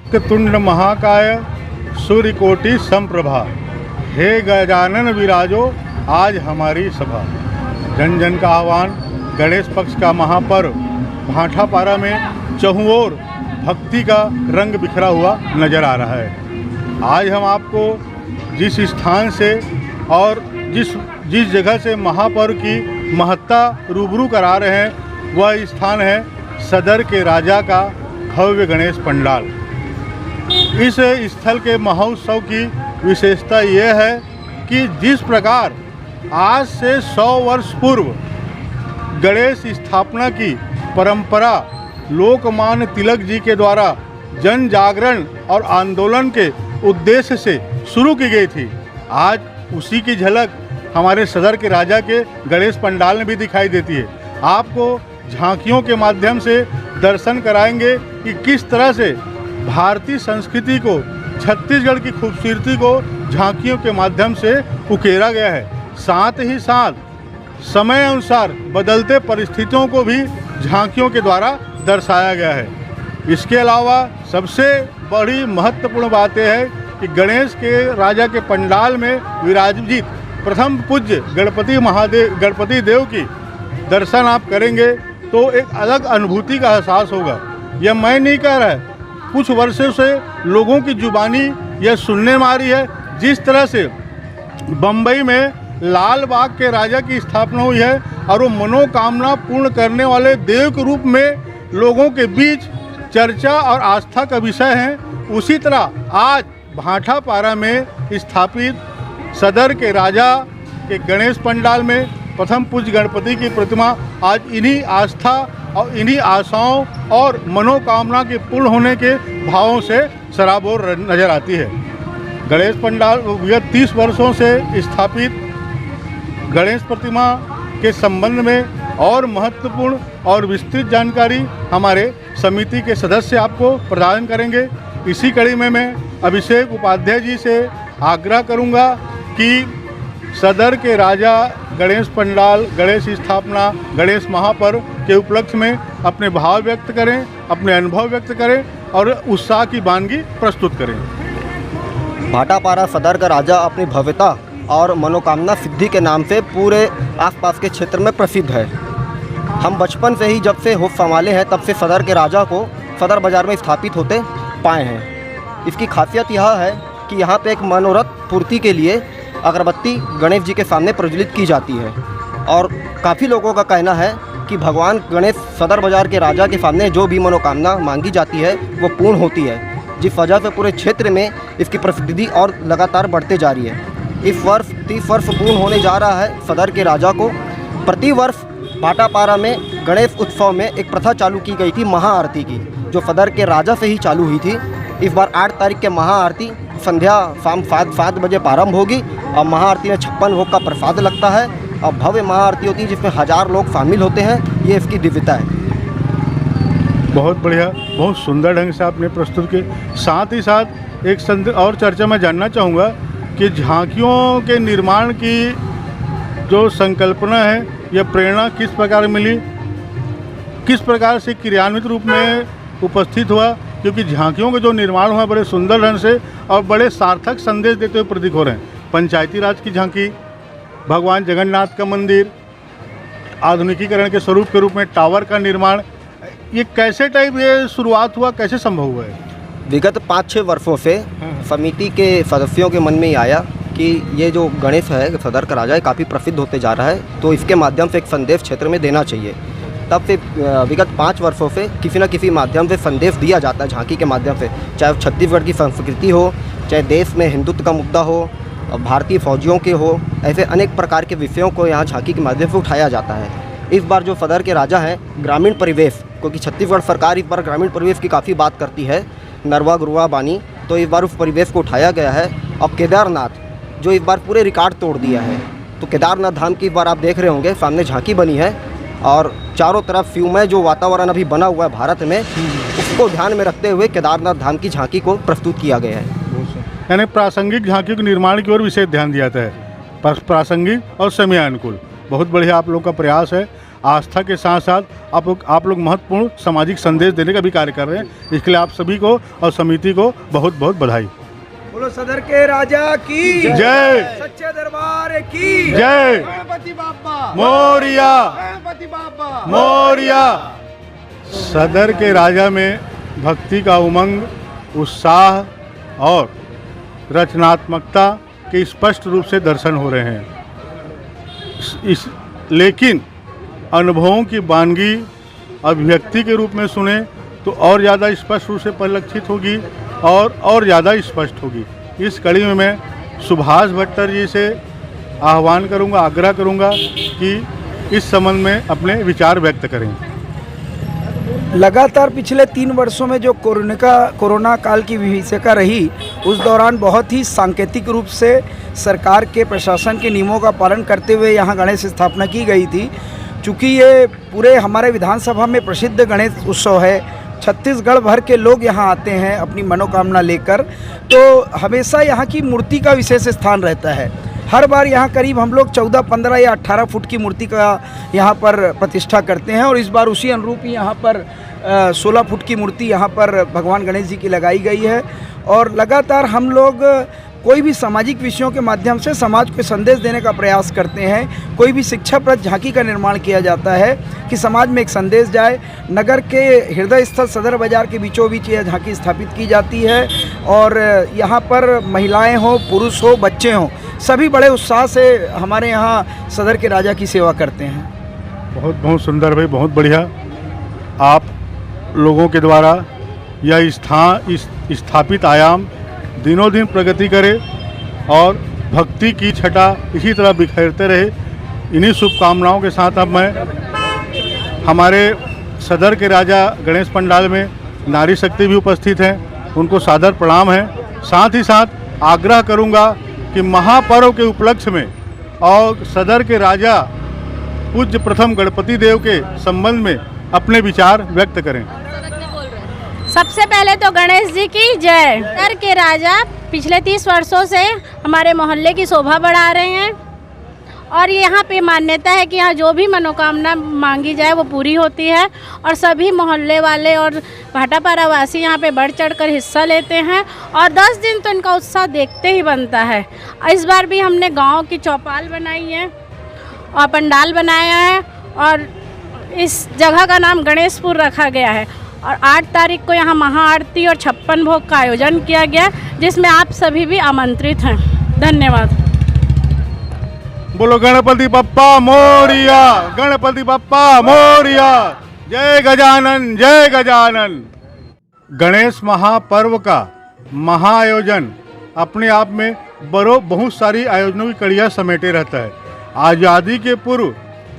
वक्रतुंड महाकाय सूर्यकोटि समप्रभा, हे गजानन विराजो आज हमारी सभा। जन जन का आह्वान, गणेश पक्ष का महापर्व भाटापारा में चहुँ ओर भक्ति का रंग बिखरा हुआ नज़र आ रहा है। आज हम आपको जिस स्थान से और जिस जगह से महापर्व की महत्ता रूबरू करा रहे हैं वह स्थान है सदर के राजा का भव्य गणेश पंडाल। इस स्थल के महोत्सव की विशेषता यह है कि जिस प्रकार आज से 100 वर्ष पूर्व गणेश स्थापना की परंपरा लोकमान्य तिलक जी के द्वारा जन जागरण और आंदोलन के उद्देश्य से शुरू की गई थी, आज उसी की झलक हमारे सदर के राजा के गणेश पंडाल में भी दिखाई देती है। आपको झांकियों के माध्यम से दर्शन कराएंगे कि किस तरह से भारतीय संस्कृति को, छत्तीसगढ़ की खूबसूरती को झांकियों के माध्यम से उकेरा गया है। साथ ही साथ समय अनुसार बदलते परिस्थितियों को भी झांकियों के द्वारा दर्शाया गया है। इसके अलावा सबसे बड़ी महत्वपूर्ण बात यह है कि गणेश के राजा के पंडाल में विराजित प्रथम पूज्य गणपति देव की दर्शन आप करेंगे तो एक अलग अनुभूति का एहसास होगा। यह मैं नहीं कह रहा है, कुछ वर्षों से लोगों की जुबानी यह सुनने में आ रही है। जिस तरह से बम्बई में लाल बाग के राजा की स्थापना हुई है और वो मनोकामना पूर्ण करने वाले देव के रूप में लोगों के बीच चर्चा और आस्था का विषय है, उसी तरह आज भाटापारा में स्थापित सदर के राजा के गणेश पंडाल में प्रथम पूज्य गणपति की प्रतिमा आज इन्हीं आस्था और इन्हीं आशाओं और मनोकामना के पूर्ण होने के भावों से सराबोर नजर आती है। गणेश पंडाल विगत 30 वर्षों से स्थापित गणेश प्रतिमा के संबंध में और महत्वपूर्ण और विस्तृत जानकारी हमारे समिति के सदस्य आपको प्रदान करेंगे। इसी कड़ी में मैं अभिषेक उपाध्याय जी से आग्रह करूंगा कि सदर के राजा गणेश पंडाल, गणेश स्थापना, गणेश महापर्व के उपलक्ष्य में अपने भाव व्यक्त करें, अपने अनुभव व्यक्त करें और उत्साह की वानगी प्रस्तुत करें। भाटापारा सदर का राजा अपनी भव्यता और मनोकामना सिद्धि के नाम से पूरे आसपास के क्षेत्र में प्रसिद्ध है। हम बचपन से ही जब से होश संभाले हैं तब से सदर के राजा को सदर बाज़ार में स्थापित होते पाए हैं। इसकी खासियत यह है कि यहाँ पे एक मनोरथ पूर्ति के लिए अगरबत्ती गणेश जी के सामने प्रज्वलित की जाती है और काफ़ी लोगों का कहना है कि भगवान गणेश सदर बाज़ार के राजा के सामने जो भी मनोकामना मांगी जाती है वो पूर्ण होती है, जिस वजह से पूरे क्षेत्र में इसकी प्रसिद्धि और लगातार बढ़ते जा रही है। इस वर्ष 30 वर्ष पूर्ण होने जा रहा है सदर के राजा को। प्रतिवर्ष भाटापारा में गणेश उत्सव में एक प्रथा चालू की गई थी महाआरती की, जो सदर के राजा से ही चालू हुई थी। इस बार 8 तारीख के महाआरती संध्या शाम 7 बजे प्रारंभ होगी और महाआरती में 56 भोग का प्रसाद लगता है और भव्य महाआरती होती है जिसमें 1000 लोग शामिल होते हैं। ये इसकी दिव्यता है। बहुत बढ़िया, बहुत सुंदर ढंग से आपने प्रस्तुत किए। साथ ही साथ एक और चर्चा मैं जानना चाहूँगा कि झांकियों के निर्माण की जो संकल्पना है, यह प्रेरणा किस प्रकार मिली, किस प्रकार से क्रियान्वित रूप में उपस्थित हुआ, क्योंकि झांकियों का जो निर्माण हुआ बड़े सुंदर ढंग से और बड़े सार्थक संदेश देते हुए प्रतीक हो रहे हैं। पंचायती राज की झांकी, भगवान जगन्नाथ का मंदिर, आधुनिकीकरण के स्वरूप के रूप में टावर का निर्माण, ये कैसे टाइप ये शुरुआत हुआ, कैसे संभव हुआ है? विगत 5-6 वर्षों से समिति के सदस्यों के मन में ही आया कि ये जो गणेश है सदर का राजा है काफ़ी प्रसिद्ध होते जा रहा है, तो इसके माध्यम से एक संदेश क्षेत्र में देना चाहिए। तब से विगत 5 वर्षों से किसी न किसी माध्यम से संदेश दिया जाता है झांकी के माध्यम से, चाहे छत्तीसगढ़ की संस्कृति हो, चाहे देश में हिंदुत्व का मुद्दा हो, भारतीय फौजियों के हो, ऐसे अनेक प्रकार के विषयों को यहाँ झांकी के माध्यम से उठाया जाता है। इस बार जो सदर के राजा हैं ग्रामीण परिवेश, क्योंकि छत्तीसगढ़ सरकार इस बार ग्रामीण परिवेश की काफ़ी बात करती है, नरवा गुरुआ बानी, तो इस बार उस परिवेश को उठाया गया है। और केदारनाथ जो इस बार पूरे रिकॉर्ड तोड़ दिया है, तो केदारनाथ धाम की इस बार आप देख रहे होंगे सामने झांकी बनी है और चारों तरफ शिवमय जो वातावरण अभी बना हुआ है भारत में, उसको ध्यान में रखते हुए केदारनाथ धाम की झांकी को प्रस्तुत किया गया है। यानी प्रासंगिक झांकी के निर्माण की ओर विशेष ध्यान दिया जाता है, प्रासंगिक और समयानुकूल। बहुत बढ़िया आप लोग का प्रयास है। आस्था के साथ साथ आप लोग महत्वपूर्ण सामाजिक संदेश देने का भी कार्य कर रहे हैं। इसके लिए आप सभी को और समिति को बहुत बहुत बधाई। बोलो सदर के राजा की जय, सच्चे दरबार की जय, गणपति बाप्पा मोरिया, गणपति बाप्पा मोरिया। सदर के राजा में भक्ति का उमंग, उत्साह और रचनात्मकता के स्पष्ट रूप से दर्शन हो रहे हैं। लेकिन अनुभवों की वानगी अभिव्यक्ति के रूप में सुने तो और ज़्यादा स्पष्ट रूप से परिलक्षित होगी और ज़्यादा स्पष्ट होगी। इस कड़ी में मैं सुभाष भट्टर जी से आह्वान करूंगा, आग्रह करूंगा कि इस संबंध में अपने विचार व्यक्त करें। लगातार पिछले 3 वर्षों में जो कोरोना काल की विभीषिका रही, उस दौरान बहुत ही सांकेतिक रूप से सरकार के प्रशासन के नियमों का पालन करते हुए यहाँ गणेश स्थापना की गई थी। चूँकि ये पूरे हमारे विधानसभा में प्रसिद्ध गणेश उत्सव है, छत्तीसगढ़ भर के लोग यहाँ आते हैं अपनी मनोकामना लेकर, तो हमेशा यहाँ की मूर्ति का विशेष स्थान रहता है। हर बार यहाँ करीब हम लोग 14, 15 या 18 फुट की मूर्ति का यहाँ पर प्रतिष्ठा करते हैं और इस बार उसी अनुरूप ही यहाँ पर 16 फुट की मूर्ति यहाँ पर भगवान गणेश जी की लगाई गई है। और लगातार हम लोग कोई भी सामाजिक विषयों के माध्यम से समाज को संदेश देने का प्रयास करते हैं। कोई भी शिक्षाप्रद झांकी का निर्माण किया जाता है कि समाज में एक संदेश जाए। नगर के हृदय स्थल सदर बाजार के बीचों बीच यह झांकी स्थापित की जाती है और यहाँ पर महिलाएं हो, पुरुष हो, बच्चे हों, सभी बड़े उत्साह से हमारे यहाँ सदर के राजा की सेवा करते हैं। बहुत बहुत सुंदर भाई, बहुत बढ़िया। आप लोगों के द्वारा यह स्थापित आयाम दिनों दिन प्रगति करे और भक्ति की छटा इसी तरह बिखेरते रहे। इन्हीं शुभकामनाओं के साथ अब मैं हमारे सदर के राजा गणेश पंडाल में नारी शक्ति भी उपस्थित हैं, उनको सादर प्रणाम है। साथ ही साथ आग्रह करूंगा कि महापर्व के उपलक्ष्य में और सदर के राजा पूज्य प्रथम गणपति देव के संबंध में अपने विचार व्यक्त करें। सबसे पहले तो गणेश जी की जय। सदर के राजा पिछले 30 वर्षों से हमारे मोहल्ले की शोभा बढ़ा रहे हैं और यहाँ पे मान्यता है कि यहाँ जो भी मनोकामना मांगी जाए वो पूरी होती है और सभी मोहल्ले वाले और भाटापारा वासी यहाँ पे बढ़ चढ़कर हिस्सा लेते हैं और 10 दिन तो इनका उत्साह देखते ही बनता है। इस बार भी हमने गांव की चौपाल बनाई है और पंडाल बनाया है और इस जगह का नाम गणेशपुर रखा गया है और 8 तारीख को यहाँ महाआरती और 56 भोग का आयोजन किया गया, जिसमें आप सभी भी आमंत्रित हैं। धन्यवाद। बोलो गणपति बप्पा मोरिया, गणपति बप्पा मोरिया। जय गजानन, जय गजानन। गणेश महापर्व का महाआयोजन अपने आप में बहुत सारी आयोजनों की कड़ियाँ समेटे रहता है। आज़ादी के पूर्व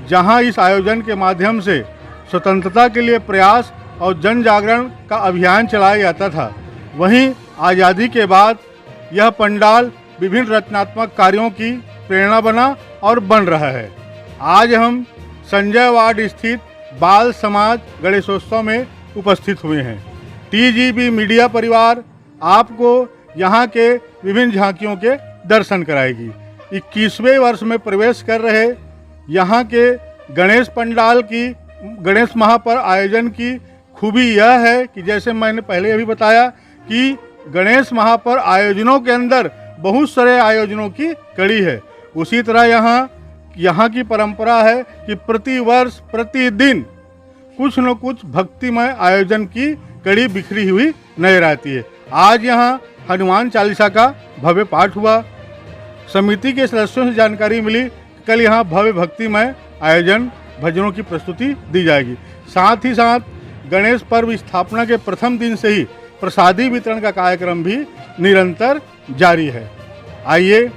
जहां इस आयोजन के माध्यम से स्वतंत्रता के लिए प्रयास और जन जागरण का अभियान चलाया जाता था, वहीं आज़ादी के बाद यह पंडाल विभिन्न रचनात्मक कार्यों की प्रेरणा बना और बन रहा है। आज हम संजय वार्ड स्थित बाल समाज गणेशोत्सव में उपस्थित हुए हैं। TGB मीडिया परिवार आपको यहाँ के विभिन्न झांकियों के दर्शन कराएगी। 21वें वर्ष में प्रवेश कर रहे यहाँ के गणेश पंडाल की गणेश महापर्व आयोजन की खूबी यह है कि जैसे मैंने पहले अभी बताया कि गणेश महापर्व आयोजनों के अंदर बहुत सारे आयोजनों की कड़ी है। उसी तरह यहाँ की परंपरा है कि प्रतिवर्ष प्रतिदिन कुछ न कुछ भक्तिमय आयोजन की कड़ी बिखरी हुई नजर आती है। आज यहाँ हनुमान चालीसा का भव्य पाठ हुआ। समिति के सदस्यों से जानकारी मिली कि कल यहाँ भव्य भक्तिमय आयोजन भजनों की प्रस्तुति दी जाएगी। साथ ही साथ गणेश पर्व स्थापना के प्रथम दिन से ही प्रसादी वितरण का कार्यक्रम भी निरंतर जारी है। आइए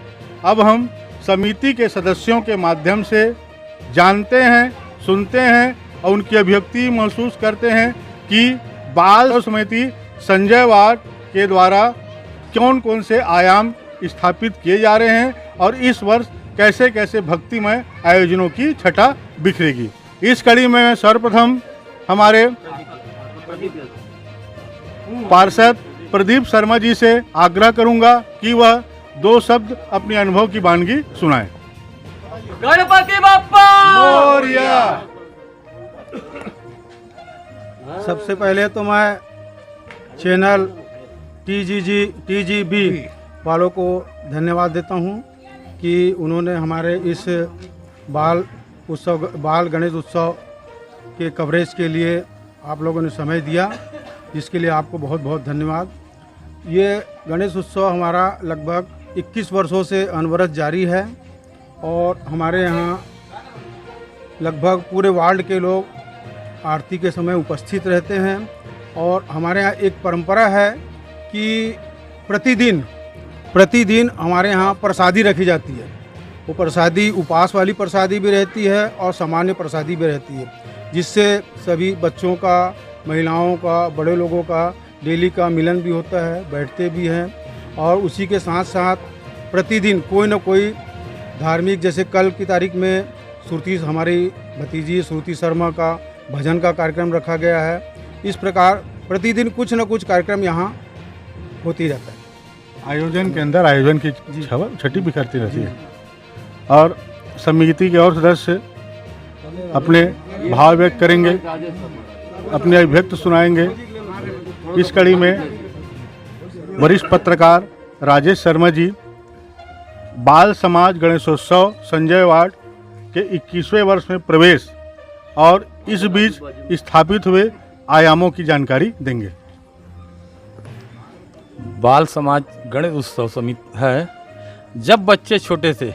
अब हम समिति के सदस्यों के माध्यम से जानते हैं, सुनते हैं और उनकी अभिव्यक्ति महसूस करते हैं कि बाल समिति संजय वार्ड के द्वारा कौन कौन से आयाम स्थापित किए जा रहे हैं और इस वर्ष कैसे कैसे भक्तिमय आयोजनों की छटा बिखरेगी। इस कड़ी में सर्वप्रथम हमारे पार्षद प्रदीप शर्मा जी से आग्रह करूंगा कि वह 2 शब्द अपने अनुभव की वानगी सुनाएं। गणपति बाप्पा मोरिया। सबसे पहले तो मैं चैनल TGB वालों को धन्यवाद देता हूँ कि उन्होंने हमारे इस बाल गणेश उत्सव के कवरेज के लिए आप लोगों ने समय दिया, जिसके लिए आपको बहुत बहुत धन्यवाद। ये गणेश उत्सव हमारा लगभग 21 वर्षों से अनवरत जारी है और हमारे यहाँ लगभग पूरे वर्ल्ड के लोग आरती के समय उपस्थित रहते हैं। और हमारे यहाँ एक परंपरा है कि प्रतिदिन हमारे यहाँ प्रसादी रखी जाती है। वो प्रसादी उपवास वाली प्रसादी भी रहती है और सामान्य प्रसादी भी रहती है, जिससे सभी बच्चों का, महिलाओं का, बड़े लोगों का डेली का मिलन भी होता है, बैठते भी हैं। और उसी के साथ साथ प्रतिदिन कोई न कोई धार्मिक, जैसे कल की तारीख में श्रुति, हमारी भतीजी श्रुति शर्मा का भजन का कार्यक्रम रखा गया है। इस प्रकार प्रतिदिन कुछ न कुछ कार्यक्रम यहाँ होती रहता है। आयोजन के अंदर आयोजन की छठी बिखरती रहती है और समिति के और सदस्य अपने भाव व्यक्त करेंगे, अपने अभिव्यक्ति सुनाएंगे। इस कड़ी में वरिष्ठ पत्रकार राजेश शर्मा जी बाल समाज गणेशोत्सव संजय वार्ड के 21वें वर्ष में प्रवेश और इस बीच स्थापित हुए आयामों की जानकारी देंगे। बाल समाज गणेश उत्सव समिति है। जब बच्चे छोटे थे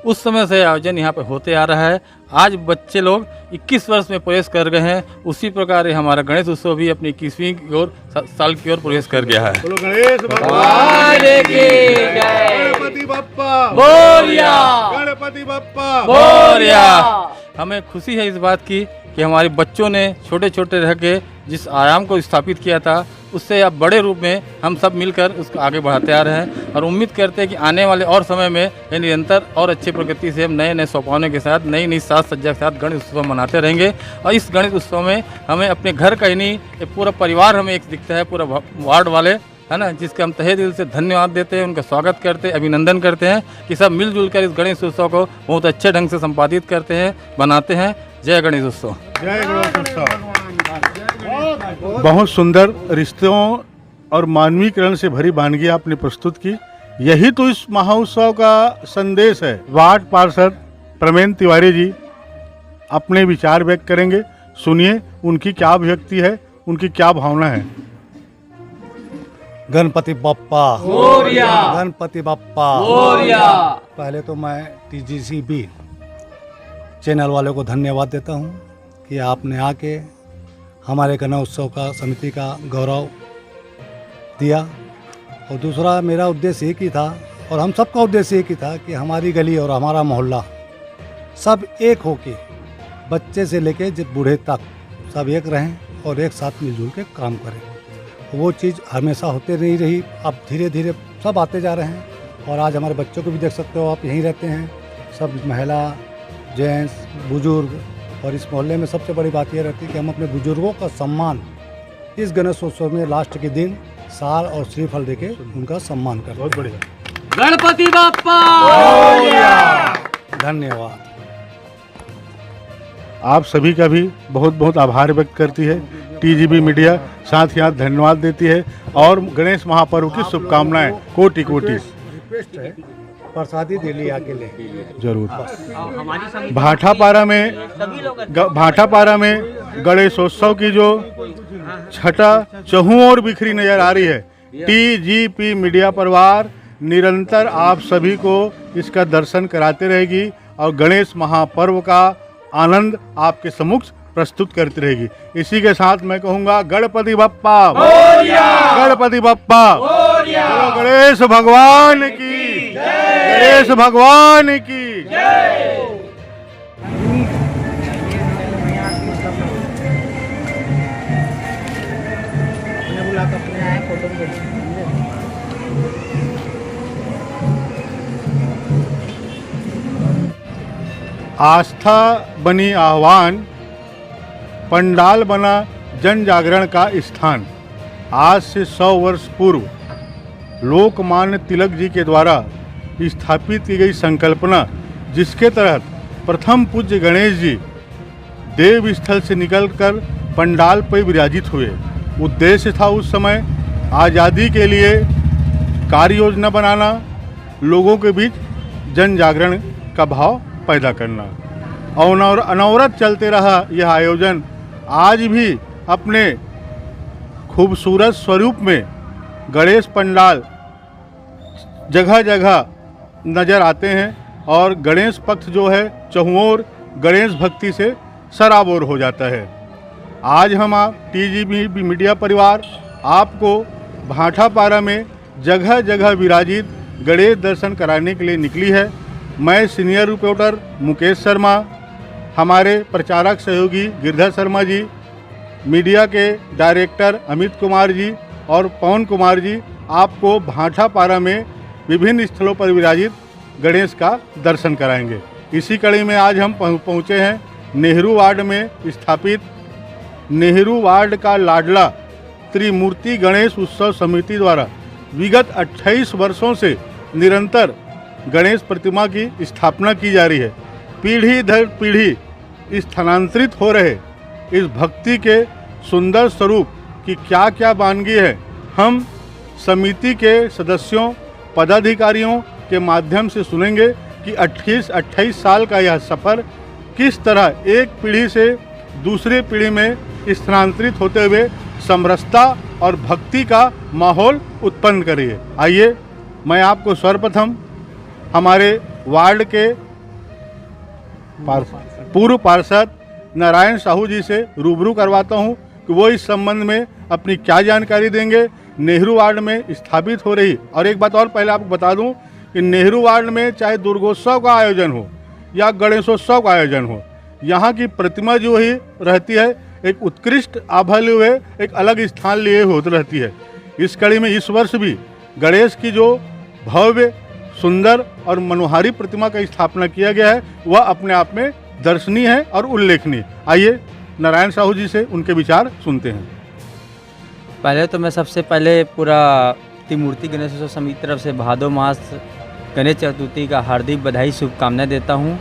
उस समय से आयोजन यहाँ पे होते आ रहा है। आज बच्चे लोग 21 वर्ष में प्रवेश कर गए हैं। उसी प्रकार हमारा गणेश उत्सव भी अपनी 21वीं की ओर साल की ओर प्रवेश कर गया है। बोलो गणेश भगवान की जय। गणपति बप्पा बोलिया, गणपति बप्पा बोलिया। हमें खुशी है इस बात की कि हमारे बच्चों ने छोटे छोटे रह के जिस आयाम को स्थापित किया था, उससे अब बड़े रूप में हम सब मिलकर उसको आगे बढ़ाते आ रहे हैं और उम्मीद करते हैं कि आने वाले और समय में ये निरंतर और अच्छी प्रगति से हम नए नए सोपानों के साथ, नई नई साज सज्जा के साथ गणेश उत्सव मनाते रहेंगे। और इस गणेश उत्सव में हमें अपने घर का ही नहीं, ये पूरा परिवार हमें एक दिखता है, पूरा वार्ड वाले है ना, जिसके हम तहे दिल से धन्यवाद देते हैं, उनका स्वागत करते हैं, अभिनंदन करते हैं कि सब मिलजुल कर इस गणेश उत्सव को बहुत अच्छे ढंग से संपादित करते हैं, बनाते हैं। जय गणेश उत्सव। जय गणेश उत्सव। बहुत सुंदर रिश्तों और मानवीकरण से भरी वानगी आपने प्रस्तुत की। यही तो इस महोत्सव का संदेश है। वार्ड पार्षद प्रमेन तिवारी जी अपने विचार व्यक्त करेंगे। सुनिए उनकी क्या अभिव्यक्ति है, उनकी क्या भावना है। गणपति बप्पा बोलिया, गणपति बप्पा बोलिया। पहले तो मैं TGB चैनल वालों को धन्यवाद देता हूं कि आपने आके हमारे गणेश उत्सव का समिति का गौरव दिया। और दूसरा मेरा उद्देश्य एक ही था और हम सबका उद्देश्य एक ही था कि हमारी गली और हमारा मोहल्ला सब एक होके, बच्चे से लेके जब बूढ़े तक सब एक रहें और एक साथ मिलजुल के काम करें। वो चीज़ हमेशा होते नहीं रही, अब धीरे धीरे सब आते जा रहे हैं। और आज हमारे बच्चों को भी देख सकते हो, आप यहीं रहते हैं, सब महिला, जेंट्स, बुजुर्ग। और इस मोहल्ले में सबसे बड़ी बात यह रहती है कि हम अपने बुजुर्गों का सम्मान इस गणेशोत्सव में लास्ट के दिन साल और श्रीफल देके उनका सम्मान करते हैं। बहुत बढ़िया। गणपति बप्पा धन्यवाद। आप सभी का भी बहुत बहुत आभार व्यक्त करती है TGB मीडिया, साथ ही साथ धन्यवाद देती है और गणेश महापर्व की शुभकामनाएं कोटि कोटि। रिक्वेस्ट है, प्रसादी दिल्ली आके ले जरूर। भाटापारा में गणेशोत्सव की जो छटा चहुं ओर बिखरी नजर आ रही है। TGP मीडिया परिवार निरंतर आप सभी को इसका दर्शन कराते रहेगी और गणेश महापर्व का आनंद आपके सम्मुख प्रस्तुत करती रहेगी। इसी के साथ मैं कहूँगा गणपति बप्पा, गणपति बप्पा, बोलो गणेश भगवान की, गणेश भगवान की। आस्था बनी आह्वान, पंडाल बना जन जागरण का स्थान। आज से 100 वर्ष पूर्व लोकमान्य तिलक जी के द्वारा स्थापित की गई संकल्पना, जिसके तहत प्रथम पूज्य गणेश जी देव स्थल से निकलकर पंडाल पर विराजित हुए। उद्देश्य था उस समय आज़ादी के लिए कार्य योजना बनाना, लोगों के बीच जन जागरण का भाव पैदा करना। और अनवरत चलते रहा यह आयोजन आज भी अपने खूबसूरत स्वरूप में गणेश पंडाल जगह जगह नज़र आते हैं और गणेश पक्ष जो है चहुओर गणेश भक्ति से सराबोर हो जाता है। आज हम आप TGB मीडिया परिवार आपको भाटापारा में जगह जगह विराजित गणेश दर्शन कराने के लिए निकली है। मैं सीनियर रिपोर्टर मुकेश शर्मा, हमारे प्रचारक सहयोगी गिरधर शर्मा जी, मीडिया के डायरेक्टर अमित कुमार जी और पवन कुमार जी आपको भाटापारा में विभिन्न स्थलों पर विराजित गणेश का दर्शन कराएंगे। इसी कड़ी में आज हम पहुँचे हैं नेहरू वार्ड में स्थापित नेहरू वार्ड का लाडला त्रिमूर्ति गणेश उत्सव समिति द्वारा विगत 28 वर्षों से निरंतर गणेश प्रतिमा की स्थापना की जा रही है। पीढ़ी दर पीढ़ी स्थानांतरित हो रहे इस भक्ति के सुंदर स्वरूप की क्या क्या वानगी है, हम समिति के सदस्यों पदाधिकारियों के माध्यम से सुनेंगे कि 28 साल का यह सफ़र किस तरह एक पीढ़ी से दूसरे पीढ़ी में स्थानांतरित होते हुए समरसता और भक्ति का माहौल उत्पन्न करी है। आइए मैं आपको सर्वप्रथम हमारे वार्ड के पूर्व पार्षद नारायण साहू जी से रूबरू करवाता हूं कि वो इस संबंध में अपनी क्या जानकारी देंगे। नेहरू वार्ड में स्थापित हो रही, और एक बात और पहले आपको बता दूं कि नेहरू वार्ड में चाहे दुर्गोत्सव का आयोजन हो या गणेशोत्सव का आयोजन हो, यहाँ की प्रतिमा जो ही रहती है एक उत्कृष्ट आभा लिए हुए एक अलग स्थान लिए होती रहती है। इस कड़ी में इस वर्ष भी गणेश की जो भव्य सुंदर और मनोहारी प्रतिमा का स्थापना किया गया है वह अपने आप में दर्शनीय है और उल्लेखनीय। आइए नारायण साहू जी से उनके विचार सुनते हैं। पहले तो मैं सबसे पहले पूरा त्रिमूर्ति गणेश उत्सव समिति तरफ से भादो मास गणेश चतुर्थी का हार्दिक बधाई शुभकामनाएं देता हूं।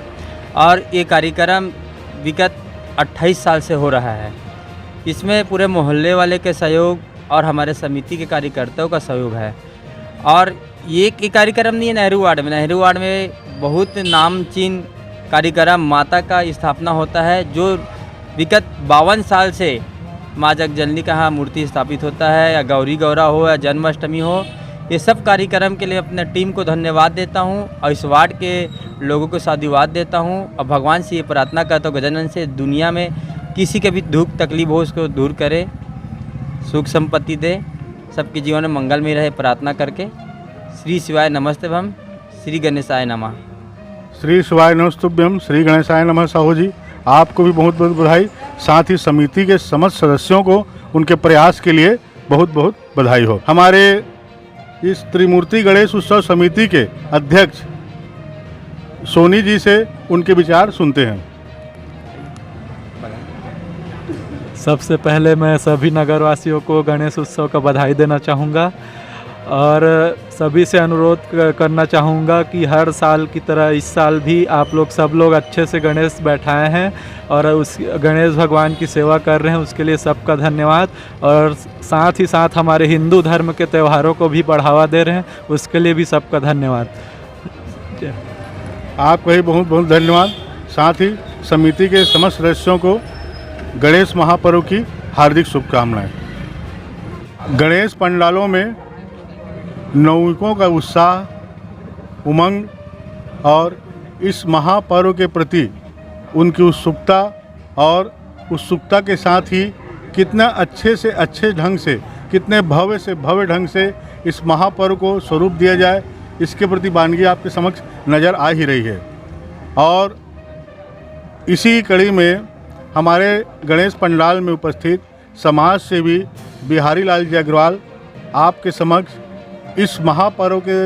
और ये कार्यक्रम विगत 28 साल से हो रहा है। इसमें पूरे मोहल्ले वाले के सहयोग और हमारे समिति के कार्यकर्ताओं का सहयोग है। और ये कार्यक्रम नहीं है नेहरू वार्ड में बहुत नामचीन कार्यक्रम माता का स्थापना होता है, जो विगत 52 साल से माँ जगजननी का यहाँ मूर्ति स्थापित होता है, या गौरी गौरा हो या जन्माष्टमी हो। ये सब कार्यक्रम के लिए अपने टीम को धन्यवाद देता हूँ और इस वार्ड के लोगों को साधुवाद देता हूँ। और भगवान से ये प्रार्थना करता हूँ गजानन से दुनिया में किसी के भी दुख तकलीफ हो उसको दूर करे, सुख संपत्ति दे, सबके जीवन में मंगल में रहे प्रार्थना करके। श्री शिवाय नमस्तभम, श्री गणेशाय नमः। श्री शिवाय नमस्तुभ्यम, श्री गणेशाय नमः। साहू जी आपको भी बहुत बहुत बधाई, साथ ही समिति के समस्त सदस्यों को उनके प्रयास के लिए बहुत बहुत बधाई हो। हमारे इस त्रिमूर्ति गणेश उत्सव समिति के अध्यक्ष सोनी जी से उनके विचार सुनते हैं। सबसे पहले मैं सभी नगरवासियों को गणेश उत्सव का बधाई देना चाहूँगा और सभी से अनुरोध करना चाहूँगा कि हर साल की तरह इस साल भी आप लोग सब लोग अच्छे से गणेश बैठाए हैं और उस गणेश भगवान की सेवा कर रहे हैं, उसके लिए सबका धन्यवाद। और साथ ही साथ हमारे हिंदू धर्म के त्योहारों को भी बढ़ावा दे रहे हैं, उसके लिए भी सबका धन्यवाद। आपका भी बहुत बहुत धन्यवाद। साथ ही समिति के समस्त सदस्यों को गणेश महापर्व की हार्दिक शुभकामनाएं। गणेश पंडालों में नौविकों का उत्साह, उमंग और इस महापर्व के प्रति उनकी उत्सुकता और उत्सुकता के साथ ही कितना अच्छे से अच्छे ढंग से, कितने भव्य से भव्य ढंग से इस महापर्व को स्वरूप दिया जाए, इसके प्रति वानगी आपके समक्ष नज़र आ ही रही है। और इसी कड़ी में हमारे गणेश पंडाल में उपस्थित समाज सेवी बिहारी लाल जी अग्रवाल आपके समक्ष इस महापर्व के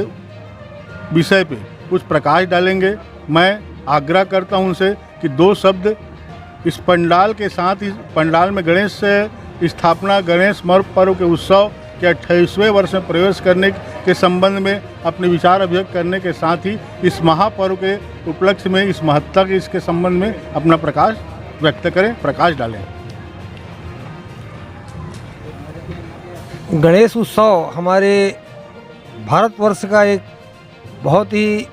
विषय पे कुछ प्रकाश डालेंगे। मैं आग्रह करता हूं उनसे कि दो शब्द इस पंडाल के साथ, इस पंडाल में गणेश स्थापना, गणेश पर्व के उत्सव के 28वें वर्ष में प्रवेश करने के संबंध में अपने विचार अभिव्यक्त करने के साथ ही इस महापर्व के उपलक्ष्य में, इस महत्ता के इसके संबंध में अपना प्रकाश व्यक्त करें, प्रकाश डालें। गणेश उत्सव हमारे भारतवर्ष का एक बहुत ही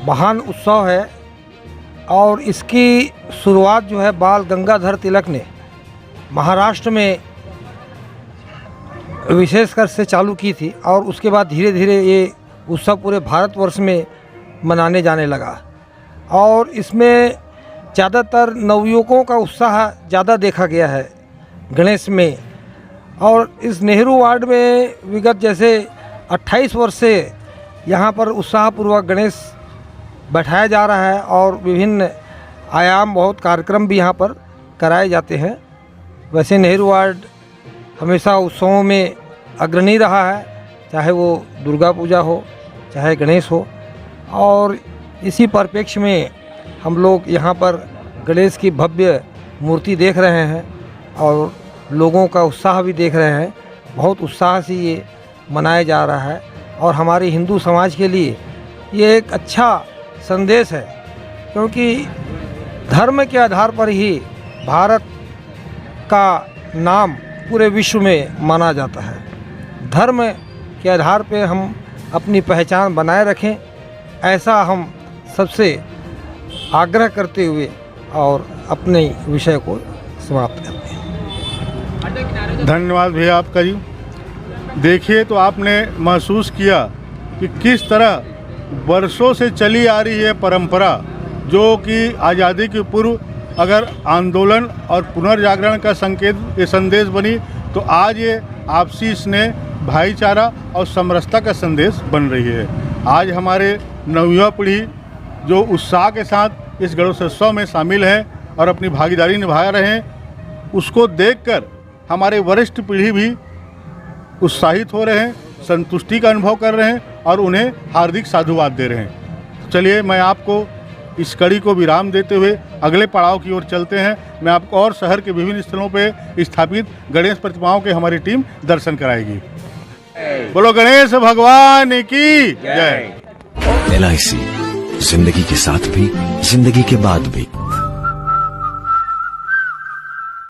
महान उत्सव है और इसकी शुरुआत जो है बाल गंगाधर तिलक ने महाराष्ट्र में विशेषकर से चालू की थी और उसके बाद धीरे धीरे ये उत्सव पूरे भारतवर्ष में मनाने जाने लगा और इसमें ज़्यादातर नवयुवकों का उत्साह ज़्यादा देखा गया है गणेश में। और इस नेहरू वार्ड में विगत जैसे 28 वर्ष से यहाँ पर उत्साहपूर्वक गणेश बैठाया जा रहा है और विभिन्न आयाम बहुत कार्यक्रम भी यहाँ पर कराए जाते हैं। वैसे नेहरू वार्ड हमेशा उत्सवों में अग्रणी रहा है, चाहे वो दुर्गा पूजा हो चाहे गणेश हो, और इसी परिप्रेक्ष्य में हम लोग यहाँ पर गणेश की भव्य मूर्ति देख रहे हैं और लोगों का उत्साह भी देख रहे हैं। बहुत उत्साह से ये मनाया जा रहा है और हमारे हिंदू समाज के लिए ये एक अच्छा संदेश है, क्योंकि धर्म के आधार पर ही भारत का नाम पूरे विश्व में माना जाता है। धर्म के आधार पर हम अपनी पहचान बनाए रखें, ऐसा हम सबसे आग्रह करते हुए और अपने विषय को समाप्त करते हैं। धन्यवाद भैया आपका जी। देखिए तो आपने महसूस किया कि किस तरह वर्षों से चली आ रही है परंपरा, जो कि आज़ादी के पूर्व अगर आंदोलन और पुनर्जागरण का संकेत ये संदेश बनी, तो आज ये आपसी स्नेह, भाईचारा और समरसता का संदेश बन रही है। आज हमारे नवयुवा पीढ़ी जो उत्साह के साथ इस गणेशोत्सव में शामिल हैं और अपनी भागीदारी निभा रहे हैं, उसको देखकर हमारे वरिष्ठ पीढ़ी भी उत्साहित हो रहे हैं, संतुष्टि का अनुभव कर रहे हैं और उन्हें हार्दिक साधुवाद दे रहे हैं। चलिए मैं आपको इस कड़ी को विराम देते हुए अगले पड़ाव की ओर चलते हैं। मैं आपको और शहर के विभिन्न स्थलों पर स्थापित गणेश प्रतिमाओं के हमारी टीम दर्शन कराएगी। बोलो गणेश भगवान की जय। LIC, जिंदगी के साथ भी जिंदगी के बाद भी।